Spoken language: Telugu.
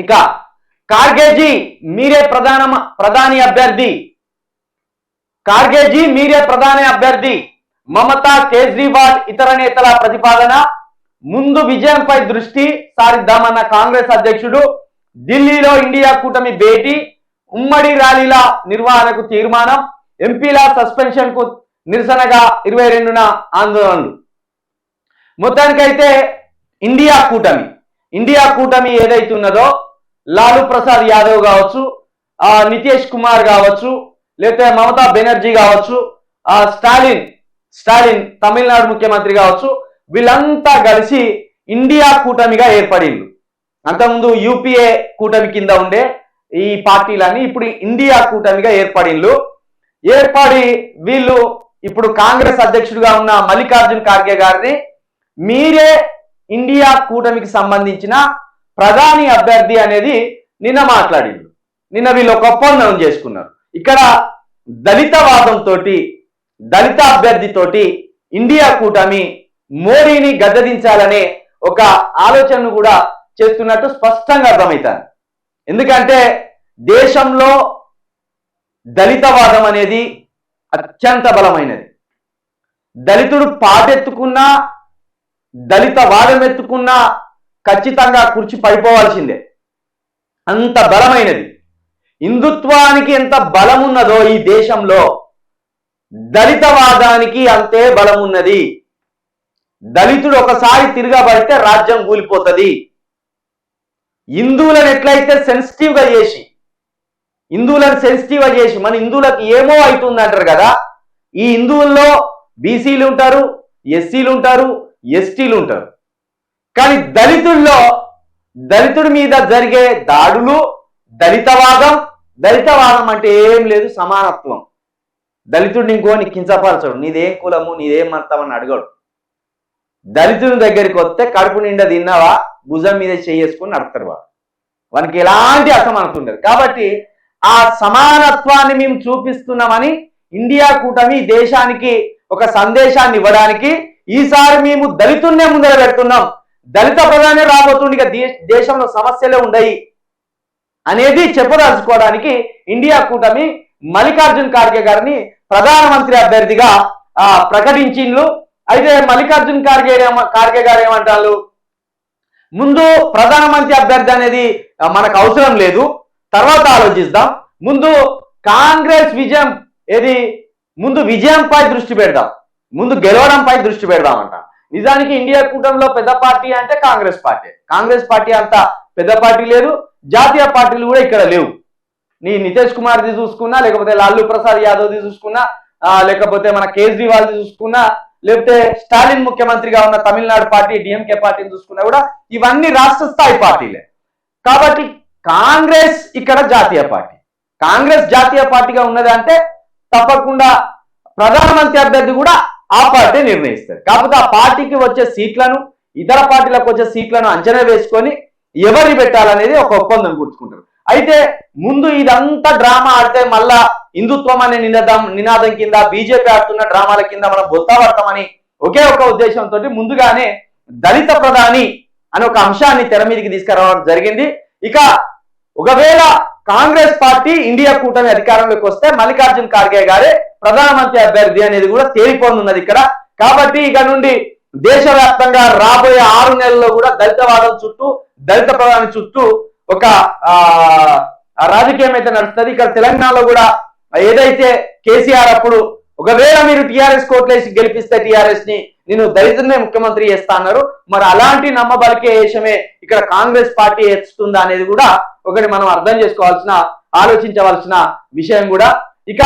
ఇక ఖార్గేజీ మీరే ప్రధాని అభ్యర్థి, ఖార్గేజీ మీరే ప్రధాని అభ్యర్థి, మమతా కేజ్రీవాల్ ఇతర నేతల ప్రతిపాదన, ముందు విజయంపై దృష్టి సారిద్దామన్న కాంగ్రెస్ అధ్యక్షుడు, ఢిల్లీలో ఇండియా కూటమి భేటీ, ఉమ్మడి ర్యాలీల నిర్వహణకు తీర్మానం, ఎంపీల సస్పెన్షన్ కు నిరసనగా 22న ఆందోళనలు. మొత్తానికైతే ఇండియా కూటమి ఏదైతే ఉన్నదో లాలూ ప్రసాద్ యాదవ్ కావచ్చు, నితీష్ కుమార్ కావచ్చు, లేకపోతే మమతా బెనర్జీ కావచ్చు, స్టాలిన్ తమిళనాడు ముఖ్యమంత్రి కావచ్చు, వీళ్ళంతా కలిసి ఇండియా కూటమిగా ఏర్పడింది. అంతకుముందు యూపీఏ కూటమి కింద ఉండే ఈ పార్టీలన్నీ ఇప్పుడు ఇండియా కూటమిగా ఏర్పడి వీళ్ళు ఇప్పుడు కాంగ్రెస్ అధ్యక్షుడిగా ఉన్న మల్లికార్జున్ ఖార్గే గారిని మీరే ఇండియా కూటమికి సంబంధించిన ప్రధాని అభ్యర్థి అనేది నిన్న మాట్లాడిండు. నిన్న వీళ్ళు ఒక ఒప్పందం చేసుకున్నారు. ఇక్కడ దళిత అభ్యర్థితోటి ఇండియా కూటమి మోడీని గద్దెదించాలనే ఒక ఆలోచనను కూడా చేస్తున్నట్టు స్పష్టంగా అర్థమవుతారు. ఎందుకంటే దేశంలో దళితవాదం అనేది అత్యంత బలమైనది. దళితుడు పాటెత్తుకున్నా దళిత వాదం ఎత్తుకున్నా ఖచ్చితంగా కుర్చీ పడిపోవాల్సిందే, అంత బలమైనది. హిందుత్వానికి ఎంత బలం ఉన్నదో ఈ దేశంలో దళితవాదానికి అంతే బలం ఉన్నది. దళితుడు ఒకసారి తిరగబడితే రాజ్యం కూలిపోతుంది. హిందువులను ఎట్లయితే సెన్సిటివ్గా చేసి మన హిందువులకు ఏమో అవుతుంది అంటారు కదా, ఈ హిందువుల్లో బీసీలు ఉంటారు, ఎస్సీలు ఉంటారు, ఎస్టీలు ఉంటారు. కానీ దళితుడి మీద జరిగే దాడులు దళితవాదం అంటే ఏం లేదు, సమానత్వం. దళితుడిని ఇంకోని కించపరచడు, నీదేం కులము నీదేం మతం అని అడగడు. దళితుని దగ్గరికి వస్తే కడుపు నిండా తిన్నావా భుజం మీద చేసుకుని నడుపుతారు వానికి ఎలాంటి అసమానత ఉండదు. కాబట్టి ఆ సమానత్వాన్ని మేము చూపిస్తున్నామని ఇండియా కూటమి దేశానికి ఒక సందేశాన్ని ఇవ్వడానికి ఈసారి మేము దళితున్నే ముందర పెడుతున్నాం, దళిత ప్రధాని రాబోతుంది, ఇక దేశంలో సమస్యలే ఉండయి అనేది చెప్పదలుచుకోవడానికి ఇండియా కూటమి మల్లికార్జున్ ఖార్గే గారిని ప్రధానమంత్రి అభ్యర్థిగా ప్రకటించిండ్రు. అయితే మల్లికార్జున్ ఖార్గే గారు ఏమంటారు, ముందు ప్రధానమంత్రి అభ్యర్థి అనేది మనకు అవసరం లేదు, తర్వాత ఆలోచిద్దాం, ముందు కాంగ్రెస్ ముందు విజయంపై దృష్టి పెడదాం, ముందు గెలవడంపై దృష్టి పెడదామంట. నిజానికి ఇండియా కూటమిలో పెద్ద పార్టీ అంటే కాంగ్రెస్ పార్టీ అంత పెద్ద పార్టీ లేదు, జాతీయ పార్టీలు కూడా ఇక్కడ లేవు. నితీష్ కుమార్ది చూసుకున్నా, లేకపోతే లాలూ ప్రసాద్ యాదవ్ది చూసుకున్నా, లేకపోతే మన కేజ్రీవాల్ది చూసుకున్నా, లేకపోతే స్టాలిన్ ముఖ్యమంత్రిగా ఉన్న తమిళనాడు పార్టీ డిఎంకే పార్టీని చూసుకున్నా కూడా ఇవన్నీ రాష్ట్ర స్థాయి పార్టీలే. కాబట్టి కాంగ్రెస్ ఇక్కడ జాతీయ పార్టీగా ఉన్నది అంటే తప్పకుండా ప్రధానమంత్రి అభ్యర్థి కూడా ఆ పార్టీ నిర్ణయిస్తారు. కాకపోతే ఆ పార్టీకి వచ్చే సీట్లను ఇతర పార్టీలకు వచ్చే సీట్లను అంచనా వేసుకొని ఎవరిని పెట్టాలనేది ఒక ఒప్పందం కూర్చుకుంటారు. అయితే ముందు ఇదంతా డ్రామా ఆడితే మళ్ళా హిందుత్వం అనే నినాదం కింద బీజేపీ ఆడుతున్న డ్రామాల కింద మనం బొత్తాపడతామని ఒకే ఒక ఉద్దేశంతో ముందుగానే దళిత ప్రధాని అనే ఒక అంశాన్ని తెర మీదకి తీసుకురావడం జరిగింది. ఇక ఒకవేళ కాంగ్రెస్ పార్టీ ఇండియా కూటమి అధికారంలోకి వస్తే మల్లికార్జున్ ఖార్గే గారే ప్రధానమంత్రి అభ్యర్థి అనేది కూడా తేలిపోనున్నది ఇక్కడ. కాబట్టి ఇక నుండి దేశవ్యాప్తంగా రాబోయే 6 నెలల్లో కూడా దళితవాదం చుట్టూ దళిత ప్రధాని చుట్టూ ఒక రాజకీయం అయితే నడుస్తుంది. ఇక్కడ తెలంగాణలో కూడా ఏదైతే కేసీఆర్ అప్పుడు ఒకవేళ మీరు టీఆర్ఎస్ కోట్లేసి గెలిపిస్తే టీఆర్ఎస్ ని నేను దళితున్నే ముఖ్యమంత్రి చేస్తా అన్నారు. మరి అలాంటి నమ్మబలికే వేషమే ఇక్కడ కాంగ్రెస్ పార్టీ ఎత్తుతుందా అనేది కూడా ఒకటి మనం అర్థం చేసుకోవాల్సిన ఆలోచించవలసిన విషయం కూడా. ఇక